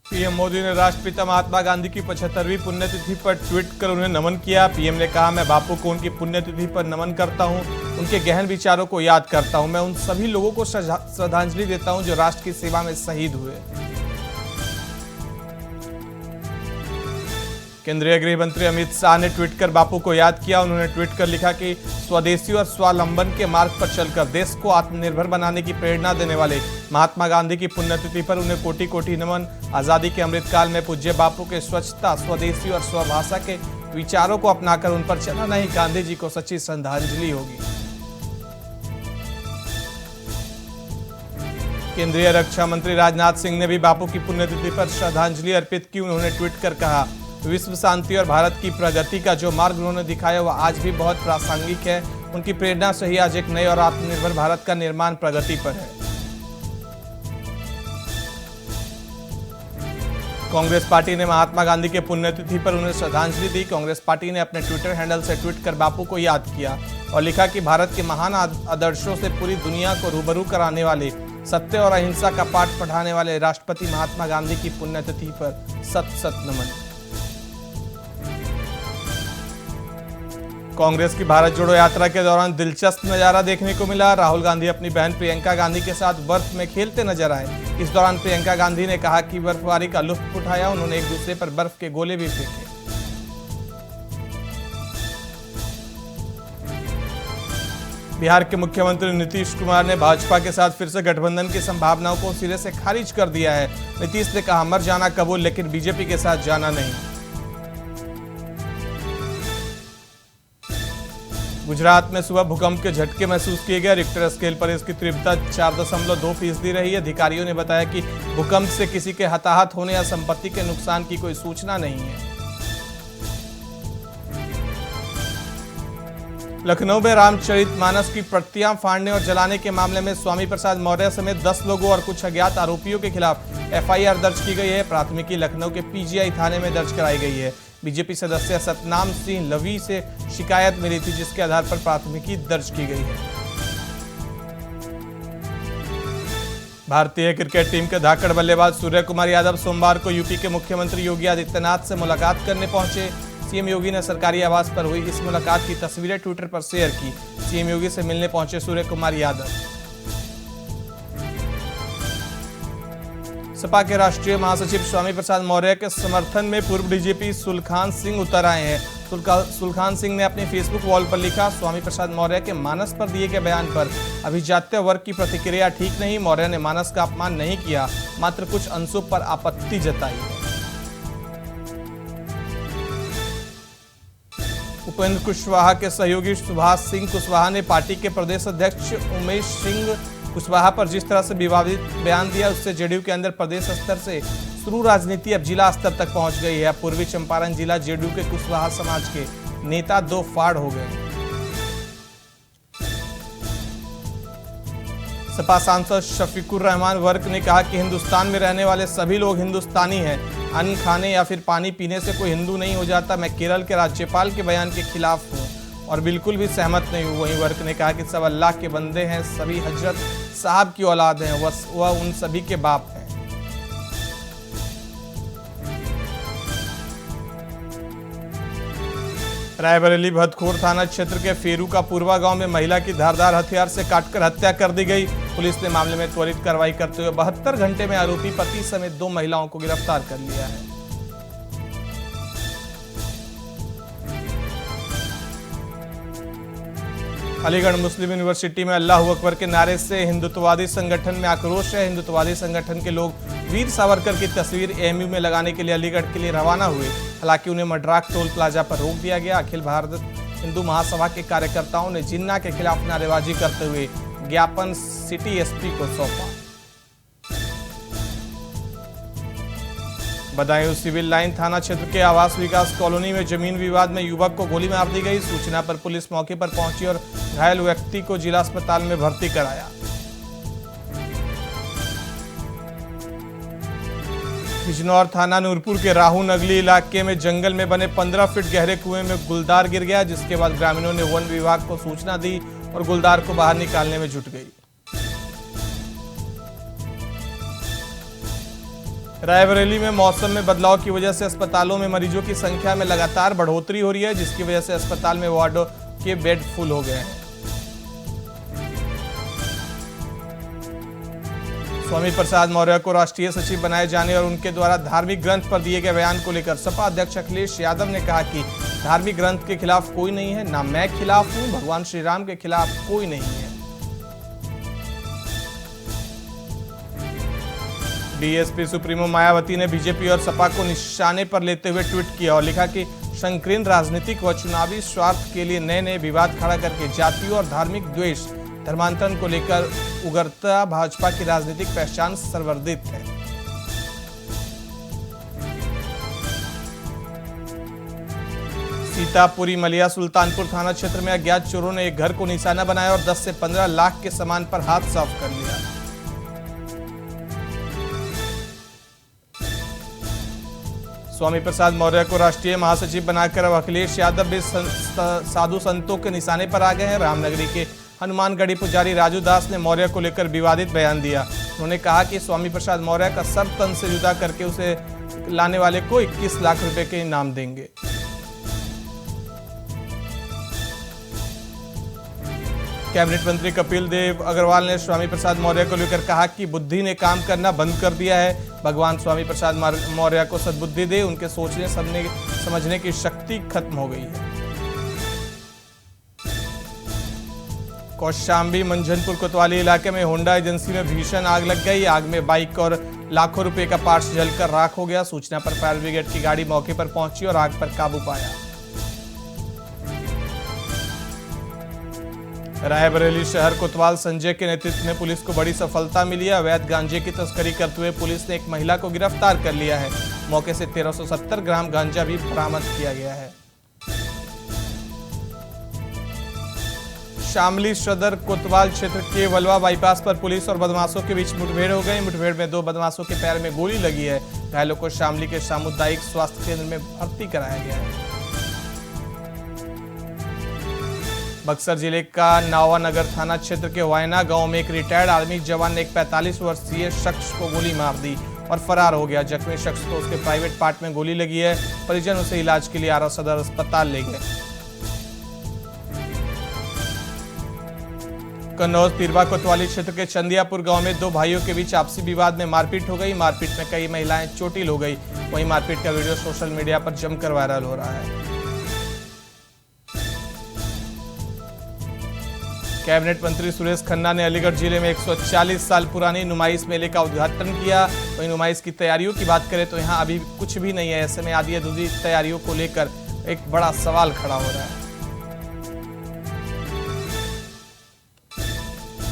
PM Modi ने राष्ट्रपिता महात्मा गांधी की 75वीं पुण्यतिथि पर ट्वीट कर उन्हें नमन किया। पीएम ने कहा, मैं बापू को उनकी पुण्यतिथि पर नमन करता हूं, उनके गहन विचारों को याद करता हूं। मैं उन सभी लोगों को श्रद्धांजलि देता हूं जो राष्ट्र की सेवा में शहीद हुए। केंद्रीय गृह मंत्री अमित शाह ने ट्वीट कर बापू को याद किया। उन्होंने ट्वीट कर लिखा कि स्वदेशी और स्वावलंबन के मार्ग पर चलकर देश को आत्मनिर्भर बनाने की प्रेरणा देने वाले महात्मा गांधी की पुण्यतिथि पर उन्हें कोटि कोटि नमन। आजादी के अमृतकाल में पूज्य बापू के स्वच्छता, स्वदेशी और स्वभाषा के विचारों को अपनाकर उन पर चलना ही गांधी जी को सच्ची श्रद्धांजलि होगी। केंद्रीय रक्षा मंत्री राजनाथ सिंह ने भी बापू की पुण्यतिथि पर श्रद्धांजलि अर्पित की। उन्होंने ट्वीट कर कहा, विश्व शांति और भारत की प्रगति का जो मार्ग उन्होंने दिखाया वह आज भी बहुत प्रासंगिक है। उनकी प्रेरणा से ही आज एक नए और आत्मनिर्भर भारत का निर्माण प्रगति पर है। कांग्रेस पार्टी ने महात्मा गांधी के पुण्यतिथि पर उन्हें श्रद्धांजलि दी। कांग्रेस पार्टी ने अपने ट्विटर हैंडल से ट्वीट कर बापू को याद किया और लिखा कि भारत के महान आदर्शों से पूरी दुनिया को रूबरू कराने वाले, सत्य और अहिंसा का पाठ पढ़ाने वाले राष्ट्रपति महात्मा गांधी की पुण्यतिथि पर सत सत नमन। कांग्रेस की भारत जोड़ो यात्रा के दौरान दिलचस्प नजारा देखने को मिला। राहुल गांधी अपनी बहन प्रियंका गांधी के साथ बर्फ में खेलते नजर आए। इस दौरान प्रियंका गांधी ने कहा कि बर्फबारी का लुत्फ उठाया। उन्होंने एक दूसरे पर बर्फ के गोले भी फेंके। बिहार के मुख्यमंत्री नीतीश कुमार ने भाजपा के साथ फिर से गठबंधन की संभावनाओं को सिरे से खारिज कर दिया है। नीतीश ने कहा, मर जाना कबूल, लेकिन बीजेपी के साथ जाना नहीं। गुजरात में सुबह भूकंप के झटके महसूस किए गए। रिक्टर स्केल पर इसकी तीव्रता 4.2% रही। अधिकारियों ने बताया कि भूकंप से किसी के हताहत होने या संपत्ति के नुकसान की कोई सूचना नहीं है। लखनऊ में रामचरितमानस की प्रतियां फाड़ने और जलाने के मामले में स्वामी प्रसाद मौर्य समेत 10 लोगों और कुछ अज्ञात आरोपियों के खिलाफ एफआईआर दर्ज की गई है। प्राथमिकी लखनऊ के पीजीआई थाने में दर्ज कराई गई है। बीजेपी सदस्य सतनाम सिंह लवी से शिकायत मिली थी, जिसके आधार पर प्राथमिकी दर्ज की गई है। भारतीय क्रिकेट टीम के धाकड़ बल्लेबाज सूर्य कुमार यादव सोमवार को यूपी के मुख्यमंत्री योगी आदित्यनाथ से मुलाकात करने पहुंचे। सीएम योगी ने सरकारी आवास पर हुई इस मुलाकात की तस्वीरें ट्विटर पर शेयर की। सीएम योगी से मिलने पहुंचे सूर्य कुमार यादव। सपा के राष्ट्रीय महासचिव स्वामी प्रसाद मौर्य के समर्थन में पूर्व डीजीपी सुलखान सिंह उतर आए हैं। सुलखान सिंह ने अपने फेसबुक वॉल पर लिखा, स्वामी प्रसाद मौर्य के मानस पर दिए गए बयान पर अभिजात्य वर्ग की प्रतिक्रिया ठीक नहीं। मौर्य ने मानस का अपमान नहीं किया, मात्र कुछ अंशों पर आपत्ति जताई है। उपेंद्र कुशवाहा के सहयोगी सुभाष सिंह कुशवाहा ने पार्टी के प्रदेश अध्यक्ष उमेश सिंह कुशवाहा पर जिस तरह से विवादित बयान दिया, उससे जेडीयू के अंदर प्रदेश स्तर से शुरू राजनीति अब जिला स्तर तक पहुंच गई है। पूर्वी चंपारण जिला जेडीयू के कुशवाहा समाज के नेता दो फाड़ हो गए। सपा सांसद शफीकुर रहमान वर्क ने कहा कि हिंदुस्तान में रहने वाले सभी लोग हिंदुस्तानी हैं। अन्न खाने या फिर पानी पीने से कोई हिंदू नहीं हो जाता। मैं केरल के राज्यपाल के बयान के खिलाफ हूँ और बिल्कुल भी सहमत नहीं हूँ। वहीं वर्क ने कहा कि सब अल्लाह के बंदे हैं, सभी हजरत साहब की औलाद हैं, वह उन सभी के बाप हैं। रायबरेली भदखोर थाना क्षेत्र के फेरू का पूर्वा गांव में महिला की धारदार हथियार से काटकर हत्या कर दी गई। पुलिस ने मामले में त्वरित कार्रवाई करते हुए 72 घंटे में आरोपी पति समेत 2 महिलाओं को गिरफ्तार कर लिया है। अलीगढ़ मुस्लिम यूनिवर्सिटी में अल्लाहू अकबर के नारे से हिंदुत्ववादी संगठन में आक्रोश है। हिंदुत्ववादी संगठन के लोग वीर सावरकर की तस्वीर एएमयू में लगाने के लिए अलीगढ़ के लिए रवाना हुए। हालांकि उन्हें मड्राक टोल प्लाजा पर रोक दिया गया। अखिल भारत हिंदू महासभा के कार्यकर्ताओं ने जिन्ना के खिलाफ नारेबाजी करते हुए ज्ञापन सिटी एसपी को सौंपा। बदायूं सिविल लाइन थाना क्षेत्र के आवास विकास कॉलोनी में जमीन विवाद में युवक को गोली मार दी गई। सूचना पर पुलिस मौके पर पहुंची और घायल व्यक्ति को जिला अस्पताल में भर्ती कराया। बिजनौर थाना नूरपुर के राहू नगली इलाके में जंगल में बने 15 फीट गहरे कुएं में गुलदार गिर गया, जिसके बाद ग्रामीणों ने वन विभाग को सूचना दी और गुलदार को बाहर निकालने में जुट गई। रायबरेली में मौसम में बदलाव की वजह से अस्पतालों में मरीजों की संख्या में लगातार बढ़ोतरी हो रही है, जिसकी वजह से अस्पताल में वार्डों के बेड फुल हो गए हैं। स्वामी प्रसाद मौर्य को राष्ट्रीय सचिव बनाए जाने और उनके द्वारा धार्मिक ग्रंथ पर दिए गए बयान को लेकर सपा अध्यक्ष अखिलेश यादव ने कहा कि धार्मिक ग्रंथ के खिलाफ कोई नहीं है, ना मैं खिलाफ हूं, भगवान श्री राम के खिलाफ कोई नहीं है। बीएसपी सुप्रीमो मायावती ने बीजेपी और सपा को निशाने पर लेते हुए ट्वीट किया और लिखा कि संकीर्ण राजनीतिक व चुनावी स्वार्थ के लिए नए नए विवाद खड़ा करके जातियों और धार्मिक द्वेष, धर्मांतरण को लेकर उगरता भाजपा की राजनीतिक पहचान सर्ववर्धित है। सीतापुरी मलिया सुल्तानपुर थाना क्षेत्र में अज्ञात चोरों ने एक घर को निशाना बनाया और 10 से 15 लाख के सामान पर हाथ साफ कर लिया। स्वामी प्रसाद मौर्य को राष्ट्रीय महासचिव बनाकर अब अखिलेश यादव भी साधु संतों के निशाने पर आ गए हैं। रामनगरी के हनुमानगढ़ी पुजारी राजू दास ने मौर्य को लेकर विवादित बयान दिया। उन्होंने कहा कि स्वामी प्रसाद मौर्य का सर तन से जुदा करके उसे लाने वाले को 21 लाख रुपए के इनाम देंगे। कैबिनेट मंत्री कपिल देव अग्रवाल ने स्वामी प्रसाद मौर्य को लेकर कहा कि बुद्धि ने काम करना बंद कर दिया है। भगवान स्वामी प्रसाद मौर्य को सद्बुद्धि दे, उनके सोचने समझने की शक्ति खत्म हो गई है। कौशाम्बी मंझनपुर कोतवाली इलाके में होंडा एजेंसी में भीषण आग लग गई। आग में बाइक और लाखों रुपए का पार्ट्स जलकर राख हो गया। सूचना पर फायर ब्रिगेड की गाड़ी मौके पर पहुंची और आग पर काबू पाया। रायबरेली शहर कोतवाल संजय के नेतृत्व में पुलिस को बड़ी सफलता मिली है। अवैध गांजे की तस्करी करते हुए पुलिस ने एक महिला को गिरफ्तार कर लिया है। मौके से 1370 ग्राम गांजा भी बरामद किया गया है। शामली सदर कोतवाल क्षेत्र के वलवा बाईपास पर पुलिस और बदमाशों के बीच मुठभेड़ हो गई। मुठभेड़ में 2 बदमाशों के पैर में गोली लगी है। घायलों को शामली के सामुदायिक स्वास्थ्य केंद्र में भर्ती कराया गया है। बक्सर जिले का नावानगर थाना क्षेत्र के वायना गांव में एक रिटायर्ड आर्मी जवान ने एक 45 वर्षीय शख्स को गोली मार दी और फरार हो गया। जख्मी शख्स को उसके प्राइवेट पार्ट में गोली लगी है। परिजन उसे इलाज के लिए आरा सदर अस्पताल ले गए। कन्नौज तिरवा कोतवाली क्षेत्र के चंदियापुर गांव में 2 भाइयों के बीच आपसी विवाद में मारपीट हो गई। मारपीट में कई महिलाएं चोटिल हो गई। वहीं मारपीट का वीडियो सोशल मीडिया पर जमकर वायरल हो रहा है। कैबिनेट मंत्री सुरेश खन्ना ने अलीगढ़ जिले में 140 साल पुरानी नुमाइश मेले का उद्घाटन किया। वहीं नुमाइश की तैयारियों की बात करें तो यहां अभी कुछ भी नहीं है। ऐसे में आधी अधूरी तैयारियों को लेकर एक बड़ा सवाल खड़ा हो रहा है।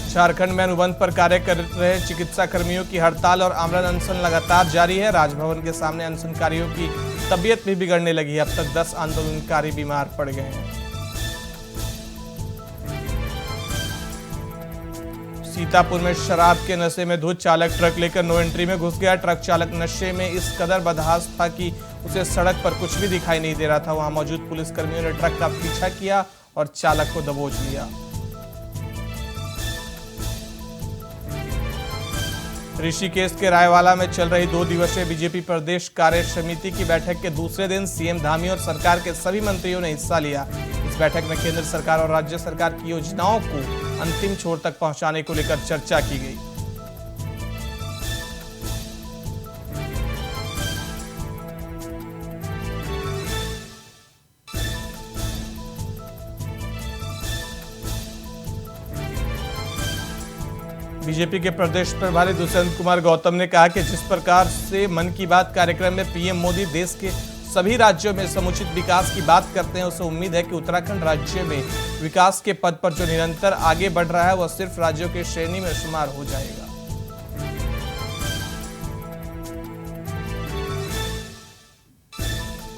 झारखंड में अनुबंध पर कार्य कर रहे चिकित्सा कर्मियों की हड़ताल और आमरण अनशन लगातार जारी है। राजभवन के सामने अनशनकारियों की तबीयत भी बिगड़ने लगी है। अब तक 10 आंदोलनकारी बीमार पड़ गए हैं। सीतापुर में शराब के नशे में धुत चालक ट्रक लेकर नो एंट्री में घुस गया। ट्रक चालक नशे में इस कदर बदहाश था कि उसे सड़क पर कुछ भी दिखाई नहीं दे रहा था। वहां मौजूद पुलिसकर्मियों ने ट्रक का पीछा किया और चालक को दबोच लिया। ऋषिकेश के रायवाला में चल रही 2 दिवसीय बीजेपी प्रदेश कार्य समिति की बैठक के दूसरे दिन सीएम धामी और सरकार के सभी मंत्रियों ने हिस्सा लिया। इस बैठक में केंद्र सरकार और राज्य सरकार की योजनाओं को अंतिम छोर तक पहुंचाने को लेकर चर्चा की गई। बीजेपी के प्रदेश प्रभारी दुष्यंत कुमार गौतम ने कहा कि जिस प्रकार से मन की बात कार्यक्रम में पीएम मोदी देश के सभी राज्यों में समुचित विकास की बात करते हैं, उसे उम्मीद है कि उत्तराखंड राज्य में विकास के पद पर जो निरंतर आगे बढ़ रहा है वह सिर्फ राज्यों की श्रेणी में शुमार हो जाएगा।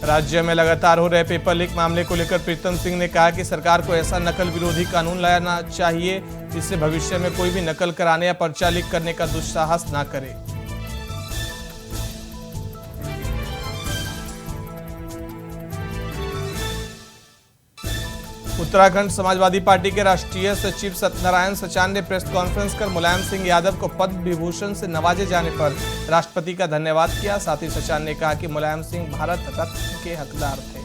राज्य में लगातार हो रहे पेपर लीक मामले को लेकर प्रीतम सिंह ने कहा कि सरकार को ऐसा नकल विरोधी कानून लाना चाहिए जिससे भविष्य में कोई भी नकल कराने या पर्चा लीक करने का दुस्साहस ना करे। उत्तराखंड समाजवादी पार्टी के राष्ट्रीय सचिव सत्यनारायण सचान ने प्रेस कॉन्फ्रेंस कर मुलायम सिंह यादव को पद्म विभूषण से नवाजे जाने पर राष्ट्रपति का धन्यवाद किया। साथ ही सचान ने कहा कि मुलायम सिंह भारत रत्न के हकदार थे।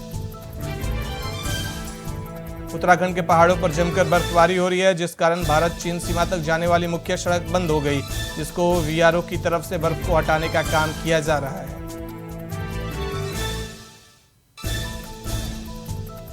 उत्तराखंड के पहाड़ों पर जमकर बर्फबारी हो रही है, जिस कारण भारत चीन सीमा तक जाने वाली मुख्य सड़क बंद हो गई, जिसको वीआरओ की तरफ से बर्फ को हटाने का काम किया जा रहा है।